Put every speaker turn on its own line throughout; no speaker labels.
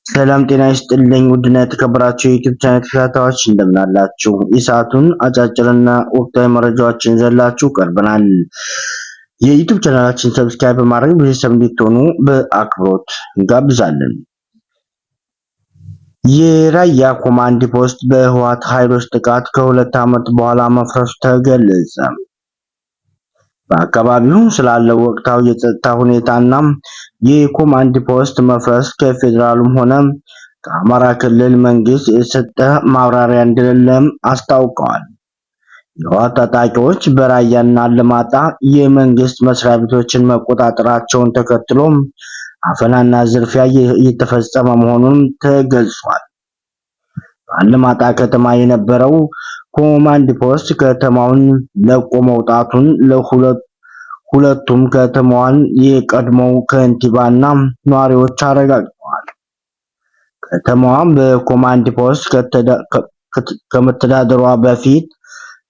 ሰላም ጤና ይስጥልኝ ውድና የተከበራችሁ የዩቲዩብ ቻናል ተከታታዮች እንደምን አላችሁ? የሰዓቱን አጫጭርና ወቅታዊ መረጃዎችን ይዘንላችሁ ቀርበናል። የዩቲዩብ ቻናላችን ሰብስክራይብ በማድረግ ቤተሰብ እንድትሆኑ በአክብሮት እንጋብዛለን። የራያ ኮማንድ ፖስት በህወሓት ኃይሎች ጥቃት ከ2 ዓመት በኋላ መፍረሱ ተገለጸ። በአካባቢው ስላለው ወቅታዊ የጸጥታ ሁኔታና የኮማንድ ፖስት መፍረስ ከፌዴራሉም ሆነ ከአማራ ክልል መንግስት የተሰጠ ማብራሪያ እንደሌለም አስታውቀዋል። የህወሓት ታጣቂዎች በራያና አላማጣ የመንግስት መስሪያ ቤቶችን መቆጣጠራቸውን ተከትሎ አፈናና ዝርፊያ እየተፈጸመ መሆኑን ተገልጿል። በአላማጣ ከተማ የነበረው ኮማንድ ፖስት ከተማውን ለቆ መውጣቱን ሁለቱም ከተማዋን የቀድሞው ከንቲባና ነዋሪዎች አረጋግጠዋል። ከተማዋ በኮማንድ ፖስት ከመተዳደሯ በፊት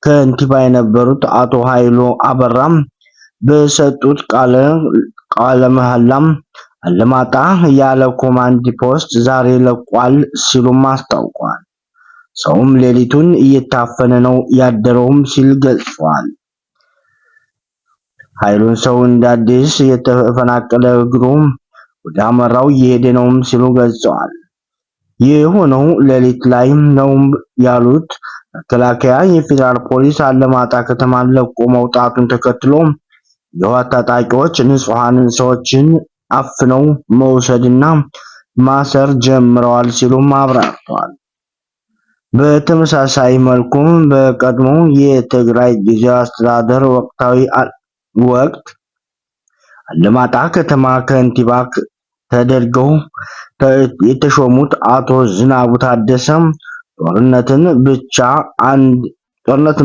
ከንቲባ የነበሩት አቶ ኃይሉ አበራም በሰጡት ቃለ መሐላም አላማጣ ያለ ኮማንድ ፖስት ዛሬ ለቋል ሲሉም አስታውቀዋል። ሰውም ሌሊቱን እየታፈነ ነው ያደረውም ሲል ገልጿል። ኃይሉን ሰው እንዳዲስ የተፈናቀለ እግሩ ወደ አመራው እየሄደ ነውም ሲሉ ገልጸዋል። የሆነው ሌሊት ላይ ነው ያሉት መከላከያ የፌዴራል ፖሊስ አላማጣ ከተማን ለቆ መውጣቱን ተከትሎ የህወሓት ታጣቂዎች ንጹሃን ሰዎችን አፍነው መውሰድና ማሰር ጀምረዋል ሲሉም አብራርተዋል። በተመሳሳይ መልኩ በቀድሞ የትግራይ ጊዜያዊ አስተዳደር ወቅት አላማጣ ከተማ ከንቲባ ተደርገው የተሾሙት አቶ ዝናቡ ታደሰ ጦርነትን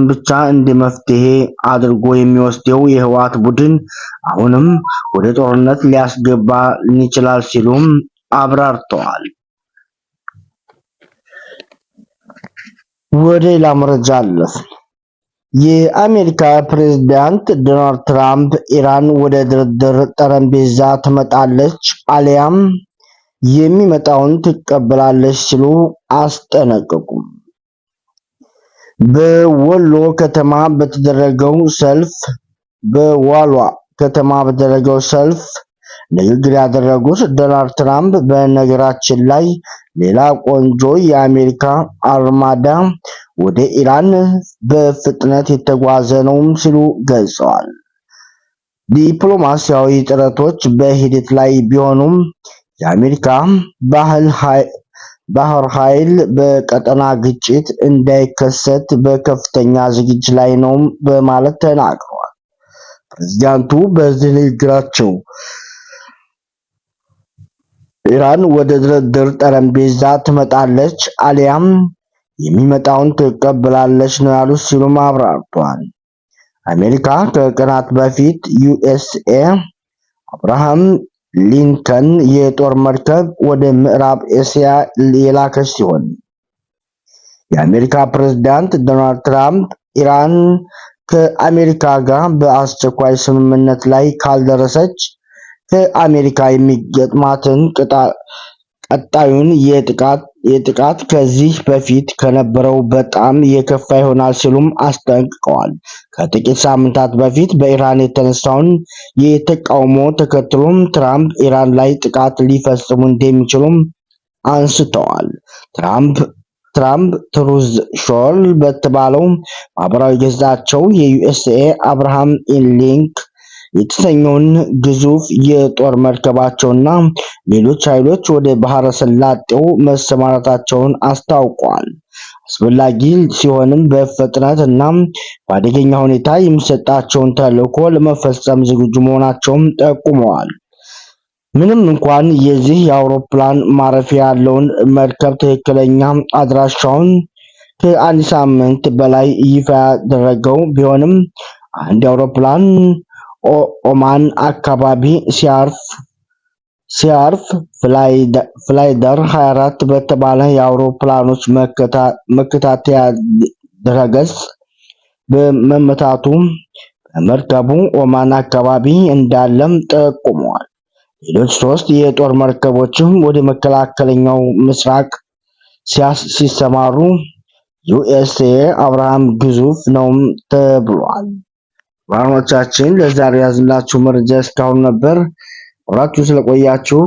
ብቻ እንደ መፍትሄ አድርጎ የሚወስደው የህወሓት ቡድን አሁንም ወደ ጦርነት ሊያስገባን ይችላል ሲሉም አብራርተዋል። ወደ ሌላ መረጃ አለፍን። የአሜሪካ ፕሬዝዳንት ዶናልድ ትራምፕ ኢራን ወደ ድርድር ጠረጴዛ ትመጣለች አሊያም የሚመጣውን ትቀበላለች ሲሉ አስጠነቀቁ። በወሎ ከተማ በተደረገው ሰልፍ ንግግር ያደረጉት ዶናልድ ትራምፕ በነገራችን ላይ ሌላ ቆንጆ የአሜሪካ አርማዳ ወደ ኢራን በፍጥነት የተጓዘ ነው ሲሉ ገልጸዋል። ዲፕሎማሲያዊ ጥረቶች በሂደት ላይ ቢሆኑም የአሜሪካ ባህር ኃይል በቀጠና ግጭት እንዳይከሰት በከፍተኛ ዝግጅት ላይ ነው በማለት ተናግረዋል። ፕሬዝዳንቱ በዚህ ንግግራቸው ኢራን ወደ ድርድር ጠረጴዛ ትመጣለች አሊያም የሚመጣውን ትቀበላለች ነው ያሉት ሲሉም አብራርተዋል። አሜሪካ ከቀናት በፊት ዩኤስኤ አብርሃም ሊንከን የጦር መርከብ ወደ ምዕራብ እስያ የላከች ሲሆን የአሜሪካ ፕሬዝዳንት ዶናልድ ትራምፕ ኢራን ከአሜሪካ ጋር በአስቸኳይ ስምምነት ላይ ካልደረሰች ከአሜሪካ የሚገጥማትን ቀጣዩን የጥቃት ከዚህ በፊት ከነበረው በጣም የከፋ ይሆናል ሲሉም አስጠንቅቀዋል። ከጥቂት ሳምንታት በፊት በኢራን የተነሳውን የተቃውሞ ተከትሎም ትራምፕ ኢራን ላይ ጥቃት ሊፈጽሙ እንደሚችሉም አንስተዋል። ትራምፕ ትሩዝ ሶሻል በተባለው ማህበራዊ ገጻቸው የዩኤስኤ አብርሃም ሊንከን የተሰኘውን ግዙፍ የጦር መርከባቸውና ሌሎች ኃይሎች ወደ ባህረ ሰላጤው መሰማራታቸውን አስታውቀዋል። አስፈላጊ ሲሆንም በፍጥነት እና በአደገኛ ሁኔታ የሚሰጣቸውን ተልዕኮ ለመፈጸም ዝግጁ መሆናቸውን ጠቁመዋል። ምንም እንኳን የዚህ የአውሮፕላን ማረፊያ ያለውን መርከብ ትክክለኛ አድራሻውን ከአንድ ሳምንት በላይ ይፋ ያደረገው ቢሆንም አንድ አውሮፕላን ኦማን አካባቢ ሲያርፍ ፍላይደር 24 በተባለ የአውሮፕላኖች መከታተያ ድረገጽ በመመታቱ መርከቡ ኦማን አካባቢ እንዳለም ጠቁመዋል። ሌሎች 3 የጦር መርከቦችም ወደ መካከለኛው ምስራቅ ሲሰማሩ ዩኤስኤ አብርሃም ግዙፍ ነው ተብሏል። ባሮቻችን ለዛሬ ያዝላችሁ መረጃ እስካሁን ነበር። አብራችሁ ስለቆያችሁ